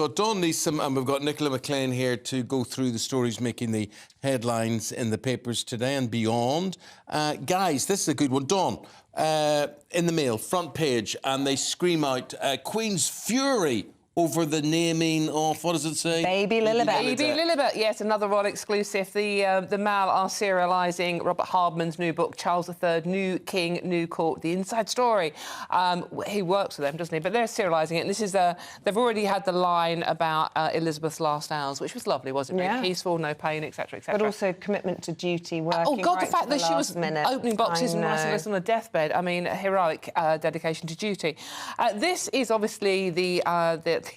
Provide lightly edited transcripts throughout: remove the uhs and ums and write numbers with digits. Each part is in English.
got Dawn Neeson and we've got Nicola McLean here to go through the stories making the headlines in the papers today and beyond. Guys, this is a good one. Dawn, in the Mail, front page, and they scream out, Queen's fury over the naming of, what does it say? Baby Lilibet. Baby Lilibet, yes, another royal exclusive. The Mail are serialising Robert Hardman's new book, Charles III, New King, New Court, the inside story. He works with them, doesn't he? But they're serialising it. And this is they've already had the line about Elizabeth's last hours, which was lovely, wasn't it? Yeah. Peaceful, no pain, etc., etc. But also commitment to duty, working oh, God, right the fact to that she was minute. opening boxes and writing this on a deathbed. I mean, a heroic dedication to duty. This is obviously the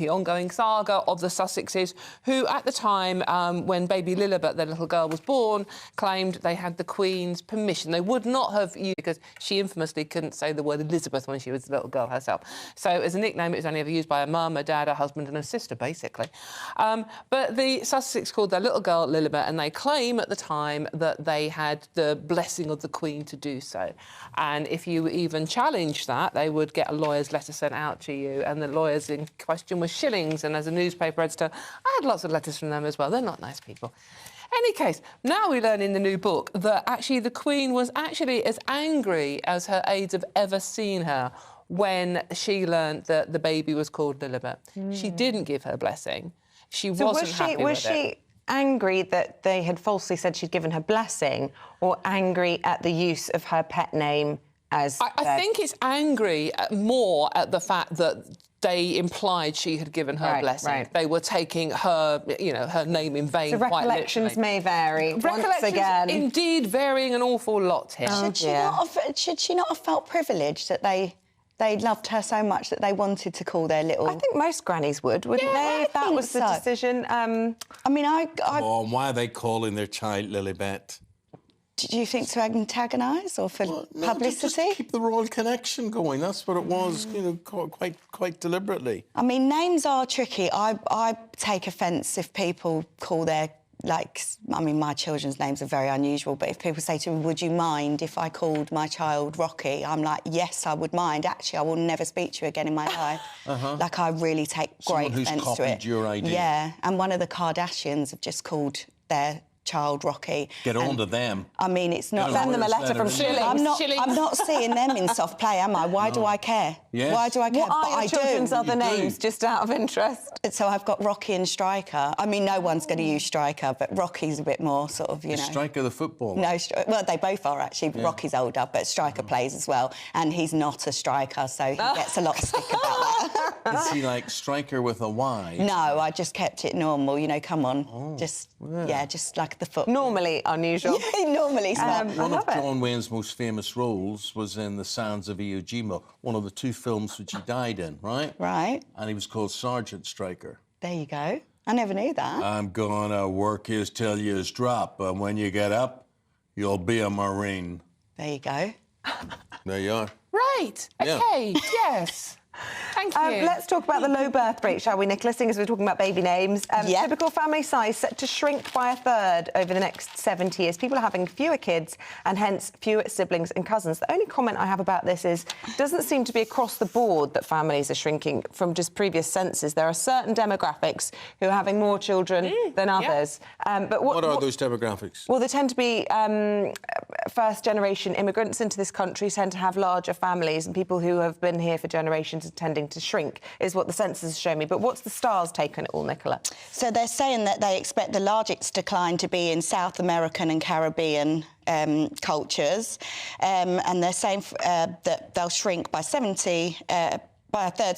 ongoing saga of the Sussexes, who at the time when baby Lilibet, their little girl, was born, claimed they had the Queen's permission. They would not have used, because she infamously couldn't say the word Elizabeth when she was a little girl herself. So as a nickname, it was only ever used by a mum, a dad, a husband and a sister, basically. But the Sussex called their little girl Lilibet, and they claim at the time that they had the blessing of the Queen to do so. And if you even challenged that, they would get a lawyer's letter sent out to you, and the lawyers in question were shillings. And as a newspaper editor, I had lots of letters from them as well. They're not nice people. Any case, now we learn in the new book that actually the Queen was actually as angry as her aides have ever seen her when she learned that the baby was called Lilibet. She didn't give her blessing. She wasn't happy with it. Was she angry that they had falsely said she'd given her blessing, or angry at the use of her pet name as... I think it's angry more at the fact that they implied she had given her blessing. Right. They were taking her, her name in vain. So quite recollections may vary. Recollections, once again, indeed, varying an awful lot here. Should she not have felt privileged that they loved her so much that they wanted to call their little... I think most grannies would, wouldn't they, if that was the decision? I mean, Come on, why are they calling their child Lilibet? Do you think to antagonise or for publicity? Just keep the royal connection going. That's what it was, quite deliberately. I mean, names are tricky. I take offence if people call their... I mean, my children's names are very unusual, but if people say to me, would you mind if I called my child Rocky? I'm like, yes, I would mind. Actually, I will never speak to you again in my life. Like, I really take great offence to it. Someone who's copied your idea. Yeah, and one of the Kardashians have just called their child Rocky. Get on to them. I mean, it's not... Send them a letter from Shillings. I'm not seeing them in soft play, am I? Why do I care? Yes. Why do I care? What are your children's other names, just out of interest? So I've got Rocky and Striker. I mean, no one's going to use Striker, but Rocky's a bit more sort of, Is Striker the footballer? No, well, they both are, actually. Yeah. Rocky's older, but Striker plays as well, and he's not a striker, so he gets a lot of stick about that. Is he like Striker with a Y? No, I just kept it normal, come on. Oh, just like the football. Normally unusual. Yeah, normally smart. One of John Wayne's most famous roles was in The Sounds of Iwo Jima, one of the two films which he died in, right? Right. And he was called Sergeant Striker. There you go. I never knew that. I'm gonna work his till yous drop, and when you get up, you'll be a Marine. There you go. There you are. Right. OK, yes. Thank you. Let's talk about the low birth rate, shall we, Nicola, seeing as we're talking about baby names. Typical family size set to shrink by a third over the next 70 years. People are having fewer kids and hence fewer siblings and cousins. The only comment I have about this is it doesn't seem to be across the board that families are shrinking from just previous census. There are certain demographics who are having more children than others. But what are those demographics? Well, they tend to be first-generation immigrants into this country, tend to have larger families, and people who have been here for generations are tending to shrink, is what the census has shown me. But what's the Star's take on it all, Nicola? So they're saying that they expect the largest decline to be in South American and Caribbean cultures, and they're saying that they'll shrink by 70... by a third,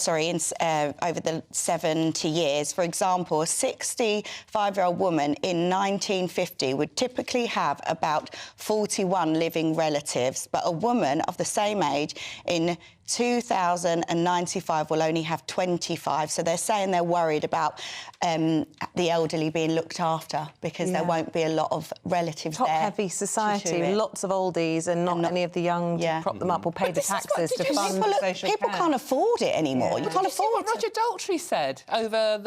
over the 70 years. For example, a 65-year-old woman in 1950 would typically have about 41 living relatives, but a woman of the same age in 2095 will only have 25. So they're saying they're worried about the elderly being looked after because there won't be a lot of relatives there. Top-heavy society, lots of oldies and not any of the young to prop them up or pay the taxes to fund social care. People can't afford it anymore. You can't afford what Roger Daltrey said over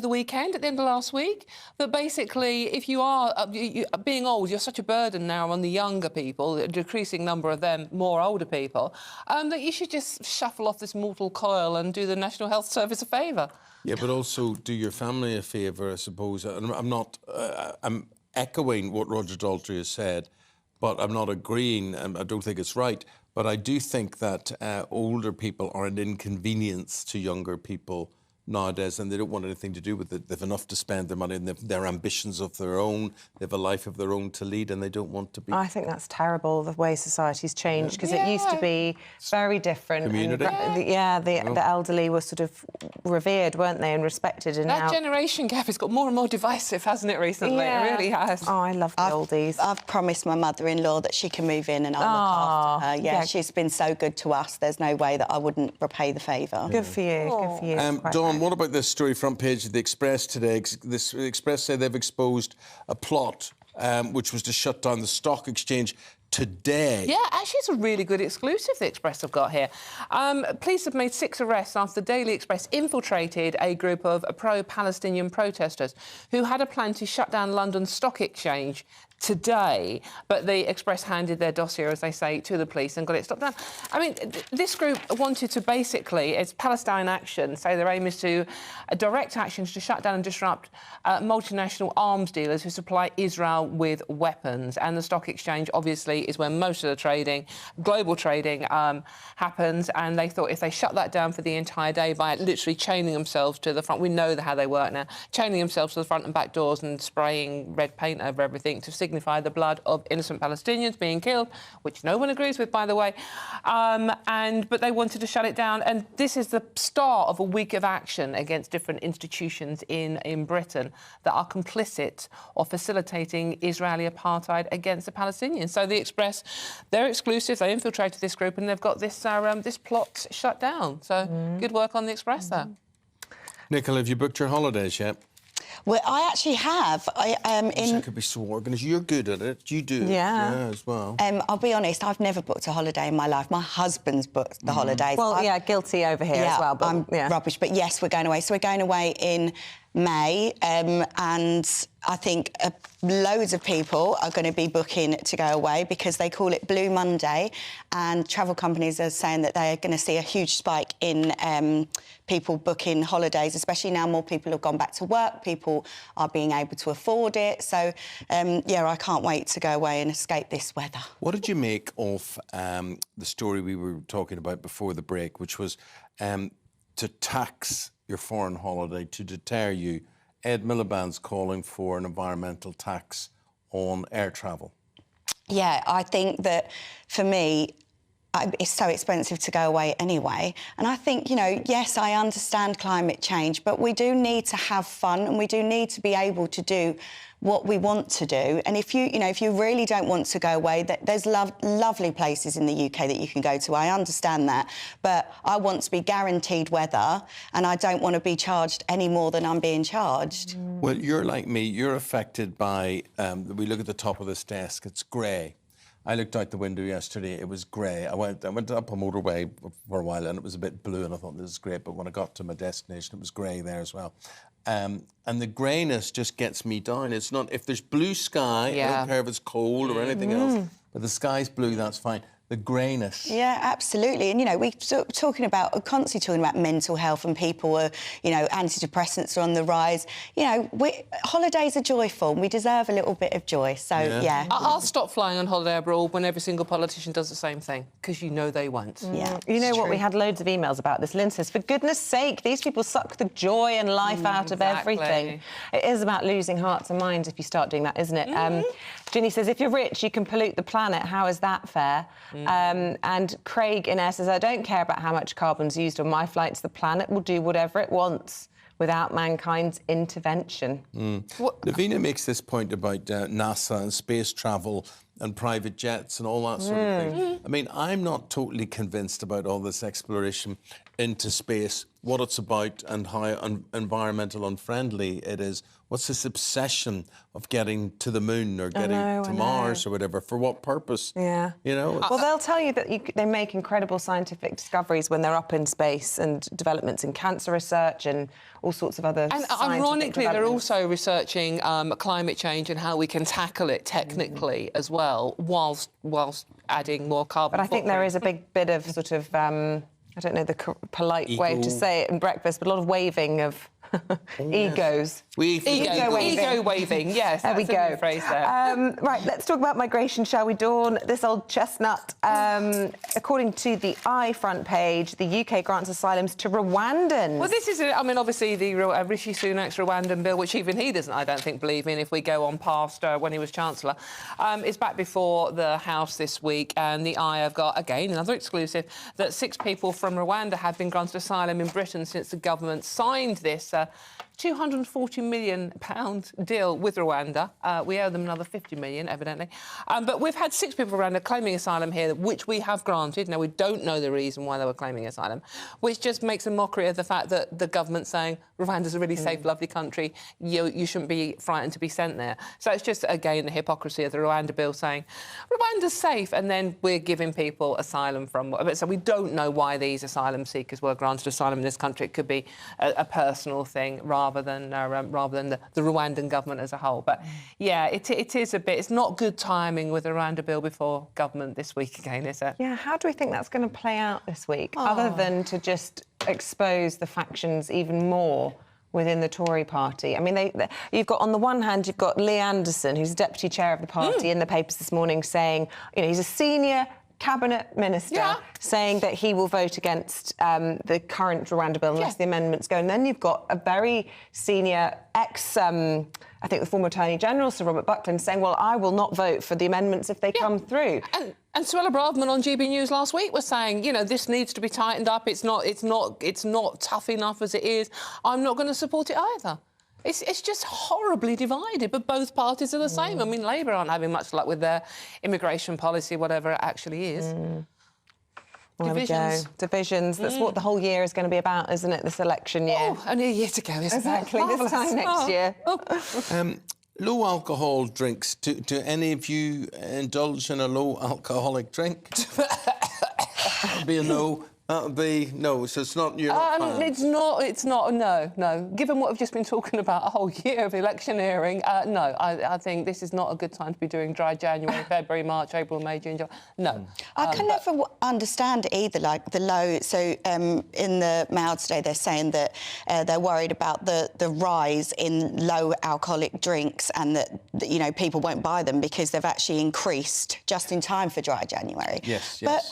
the weekend, at the end of last week, that basically if you are being old, you're such a burden now on the younger people, a decreasing number of them, more older people, that you should just just shuffle off this mortal coil and do the National Health Service a favour. Yeah, but also do your family a favour, I suppose. I'm not... I'm echoing what Roger Daltrey has said, but I'm not agreeing, and I don't think it's right. But I do think that older people are an inconvenience to younger people nowadays, and they don't want anything to do with it. They've enough to spend their money, and they've their ambitions of their own. They have a life of their own to lead, and they don't want to be... I think that's terrible, the way society's changed, because it used to be very different. Community. And, the elderly were sort of revered, weren't they, and respected. And that now... generation gap has got more and more divisive, hasn't it, recently? Yeah. It really has. Oh, I love the oldies. I've promised my mother-in-law that she can move in and I'll look after her. Yeah, she's been so good to us. There's no way that I wouldn't repay the favour. Good for you, good for you. Dawn, what about this story, front page of the Express today? The Express say they've exposed a plot which was to shut down the stock exchange today. Yeah, actually, it's a really good exclusive the Express have got here. Police have made 6 arrests after the Daily Express infiltrated a group of pro-Palestinian protesters who had a plan to shut down London's stock exchange today, but the Express handed their dossier, as they say, to the police and got it stopped down. I mean, this group wanted to basically, it's Palestine Action, say their aim is to direct actions to shut down and disrupt multinational arms dealers who supply Israel with weapons. And the stock exchange, obviously, is where most of the trading, global trading, happens. And they thought if they shut that down for the entire day by literally chaining themselves to the front, we know how they work now, chaining themselves to the front and back doors and spraying red paint over everything to signify the blood of innocent Palestinians being killed, which no one agrees with, by the way. But they wanted to shut it down. And this is the start of a week of action against different institutions in Britain that are complicit or facilitating Israeli apartheid against the Palestinians. So the Express, they're exclusive. They infiltrated this group and they've got this this plot shut down. So good work on the Express there. Nicola, have you booked your holidays yet? Well, I actually have. I could be so organised. You're good at it. You do. Yeah. As well. I'll be honest, I've never booked a holiday in my life. My husband's booked the holidays. Well, guilty over here as well. But, I'm rubbish. But yes, we're going away. So we're going away in May, and I think loads of people are going to be booking to go away because they call it Blue Monday, and travel companies are saying that they're going to see a huge spike in people booking holidays, especially now more people have gone back to work, people are being able to afford it. So, I can't wait to go away and escape this weather. What did you make of the story we were talking about before the break, which was to tax your foreign holiday to deter you? Ed Miliband's calling for an environmental tax on air travel. Yeah, I think that for me, it's so expensive to go away anyway. And I think, yes, I understand climate change, but we do need to have fun and we do need to be able to do what we want to do. And if you really don't want to go away, there's lovely places in the UK that you can go to. I understand that. But I want to be guaranteed weather and I don't want to be charged any more than I'm being charged. Well, you're like me. You're affected by, we look at the top of this desk, it's grey. I looked out the window yesterday, it was grey. I went up a motorway for a while and it was a bit blue and I thought, this is great. But when I got to my destination, it was grey there as well. And the greyness just gets me down. It's not, if there's blue sky, I don't care if it's cold or anything else, but the sky's blue, that's fine. The greyness. Yeah, absolutely. And, we're constantly talking about mental health and people are, antidepressants are on the rise. Holidays are joyful and we deserve a little bit of joy. So, yeah. I'll stop flying on holiday abroad when every single politician does the same thing, because they won't. Yeah. You know what? We had loads of emails about this. Lynn says, for goodness sake, these people suck the joy and life out of everything. It is about losing hearts and minds if you start doing that, isn't it? Ginny says, if you're rich, you can pollute the planet. How is that fair? And Craig in says, I don't care about how much carbon's used on my flights. The planet will do whatever it wants without mankind's intervention. Navina makes this point about NASA and space travel and private jets and all that sort of thing. I mean, I'm not totally convinced about all this exploration into space, what it's about and how environmental unfriendly it is. What's this obsession of getting to the moon or getting to Mars or whatever? For what purpose? Yeah. Well, they'll tell you that they make incredible scientific discoveries when they're up in space and developments in cancer research and all sorts of other And ironically, they're also researching climate change and how we can tackle it technically as well, whilst adding more carbon. But I think there is a big bit of sort of I don't know the polite way to say it in breakfast, but a lot of waving of egos. Ego waving, yes. There we go. A phrase there. Right, let's talk about migration, shall we, Dawn? This old chestnut. According to the front page, the UK grants asylums to Rwandans. Well, this is, I mean, obviously the Rishi Sunak's Rwandan bill, which even he doesn't, I don't think, believe in if we go on past when he was Chancellor, is back before the House this week, and the have got, again, another exclusive, that 6 people from Rwanda have been granted asylum in Britain since the government signed this £240 million deal with Rwanda. We owe them another 50 million, evidently. But we've had 6 people from Rwanda claiming asylum here, which we have granted. Now, we don't know the reason why they were claiming asylum, which just makes a mockery of the fact that the government's saying Rwanda's a really safe, lovely country. You shouldn't be frightened to be sent there. So it's just, again, the hypocrisy of the Rwanda bill saying Rwanda's safe, and then we're giving people asylum from... So we don't know why these asylum seekers were granted asylum in this country. It could be a personal thing rather than the Rwandan government as a whole. But yeah, it is a bit. It's not good timing with the Rwanda bill before government this week again, is it? Yeah. How do we think that's going to play out this week, other than to just expose the factions even more within the Tory party? I mean, you've got, on the one hand, you've got Lee Anderson, who's deputy chair of the party, in the papers this morning saying, you know, he's a senior cabinet minister, saying that he will vote against the current Rwanda bill unless the amendments go. And then you've got a very senior I think the former Attorney General, Sir Robert Buckland, saying, well, I will not vote for the amendments if they come through. And Suella Braverman on GBNEWS last week was saying, you know, this needs to be tightened up. It's not tough enough as it is. I'm not going to support it either. It's just horribly divided, but both parties are the same. I mean, Labour aren't having much luck with their immigration policy, whatever it actually is. Well, divisions. Divisions. That's what the whole year is going to be about, isn't it, this election year? Oh, only a year to go, isn't exactly, it? This time next year. Low alcohol drinks. Do any of you indulge in a low alcoholic drink? That'd be a no. That would be no. So it's not. You're not it's not. No. Given what we've just been talking about, a whole year of electioneering, no. I think this is not a good time to be doing dry January, February, March, April, May, June, July. No. I can never understand either. Like the low. So in the Mail today, they're saying that they're worried about the rise in low alcoholic drinks, and that you know, people won't buy them because they've actually increased just in time for dry January. Yes. But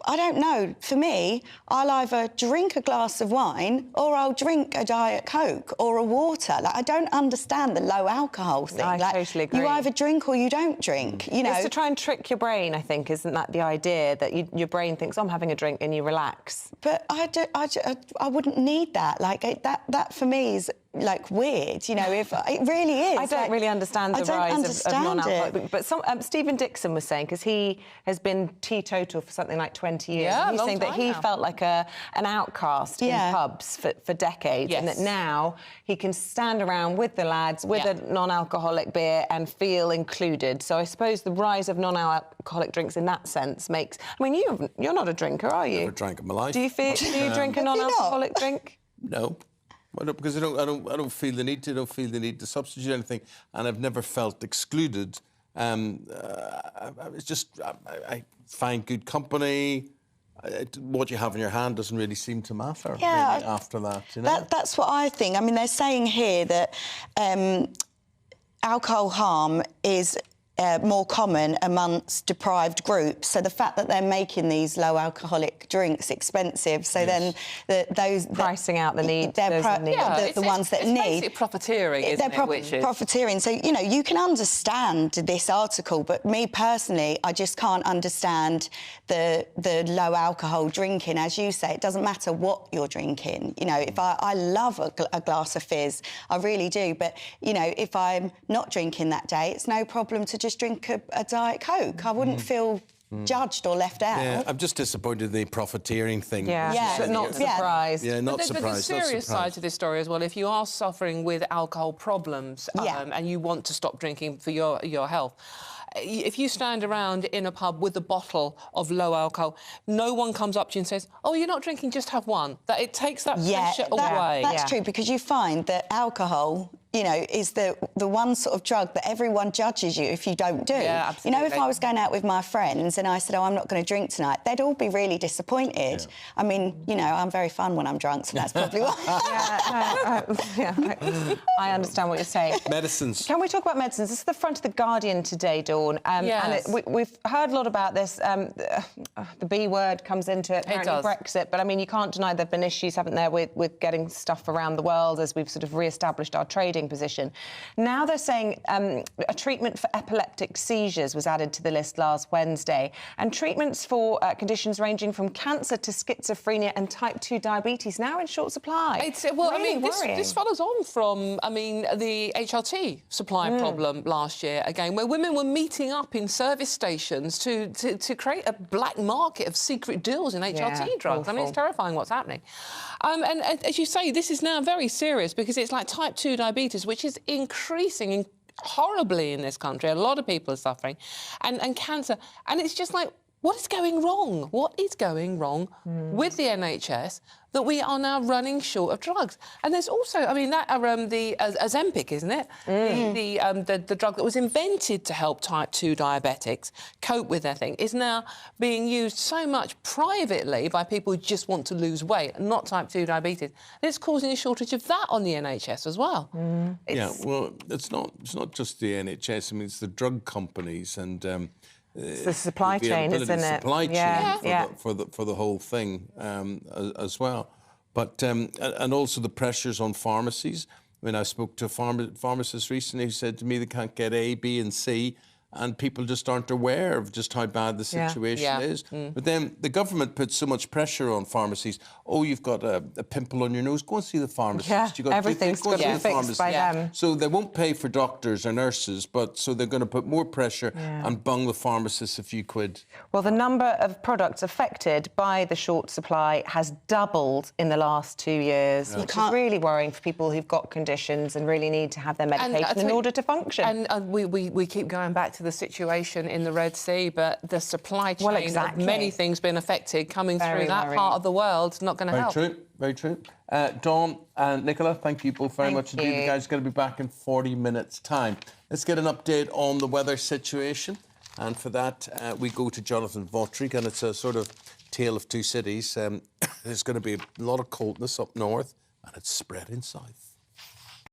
I don't know. For me, I'll either drink a glass of wine or I'll drink a Diet Coke or a water. Like, I don't understand the low alcohol thing. I totally agree. You either drink or you don't drink. You know, it's to try and trick your brain, I think, isn't that the idea? That your brain thinks, oh, I'm having a drink, and you relax. But I wouldn't need that. Like that for me is like weird, you know. If it really is, I don't really understand the rise of non-alcoholic. But Stephen Dixon was saying, because he has been teetotal for something like 20 years, and he's saying that he felt like an outcast in pubs for decades, and that now he can stand around with the lads with a non-alcoholic beer and feel included. So I suppose the rise of non-alcoholic drinks in that sense makes. I mean, you're not a drinker, are you? Never drank in my life. Do you drink a non-alcoholic drink? No. Because I don't feel the need to. I don't feel the need to substitute anything, and I've never felt excluded. It's just I find good company. What you have in your hand doesn't really seem to matter. Really, after that, you know. That's what I think. I mean, they're saying here that alcohol harm is more common amongst deprived groups. So the fact that they're making these low alcoholic drinks expensive, so then those pricing out the need, the ones that need. It's profiteering, isn't it? Profiteering. So you know, you can understand this article, but me personally, I just can't understand the low alcohol drinking. As you say, it doesn't matter what you're drinking. You know, if I love a glass of fizz, I really do. But you know, if I'm not drinking that day, it's no problem to just drink a Diet Coke. I wouldn't feel judged or left out. Yeah, I'm just disappointed in the profiteering thing. But not surprised. Yeah, not surprised. surprised. But there's a serious side to this story as well. If you are suffering with alcohol problems and you want to stop drinking for your health, if you stand around in a pub with a bottle of low alcohol, no one comes up to you and says, oh, you're not drinking, just have one. That it takes that pressure away. That's true, because you find that alcohol, you know, is the one sort of drug that everyone judges you if you don't do. Yeah, absolutely. You know, if I was going out with my friends and I said, oh, I'm not going to drink tonight, they'd all be really disappointed. Yeah. I mean, you know, I'm very fun when I'm drunk, so that's probably why. I understand what you're saying. Medicines. Can we talk about medicines? This is the front of The Guardian today, Dawn. Yes. And we've heard a lot about this. The B word comes into it, apparently does. Brexit. But, I mean, you can't deny there have been issues, haven't there, with getting stuff around the world as we've sort of re-established our trading position. Now they're saying a treatment for epileptic seizures was added to the list last Wednesday. And treatments for conditions ranging from cancer to schizophrenia and type 2 diabetes now in short supply. This follows on from, the HRT supply problem last year, again, where women were meeting up in service stations to create a black market of secret deals in HRT drugs. Awful. It's terrifying what's happening. And as you say, this is now very serious because it's like type 2 diabetes, which is increasing horribly in this country. A lot of people are suffering. And cancer. And it's just like, what is going wrong? What is going wrong with the NHS that we are now running short of drugs? And there's also, the Ozempic, isn't it? The drug that was invented to help type 2 diabetics cope with their thing is now being used so much privately by people who just want to lose weight, not type 2 diabetes. And it's causing a shortage of that on the NHS as well. Yeah, well, it's not just the NHS. It's the drug companies and... it's the supply chain, isn't it? Supply chain Yeah. for the whole thing as well, but and also the pressures on pharmacies. I spoke to a pharmacist recently who said to me they can't get A, B, and C, and people just aren't aware of just how bad the situation is. But then the government puts so much pressure on pharmacies. Oh, you've got a pimple on your nose, go and see the pharmacist. Yeah, You've got everything's go and got see to the be fixed pharmacist. by them. So they won't pay for doctors or nurses, but so they're going to put more pressure and bung the pharmacists a few quid. Well, the number of products affected by the short supply has doubled in the last 2 years, which is really worrying for people who've got conditions and really need to have their medication in order to function. And we keep going back to the situation in the Red Sea, but the supply chain of many things being affected coming through that part of the world not going to help. Very true. Dawn and Nicola, thank you both very much indeed. You guys are going to be back in 40 minutes' time. Let's get an update on the weather situation. And for that, we go to Jonathan Vautry, and it's a sort of tale of two cities. There's going to be a lot of coldness up north, and it's spreading south.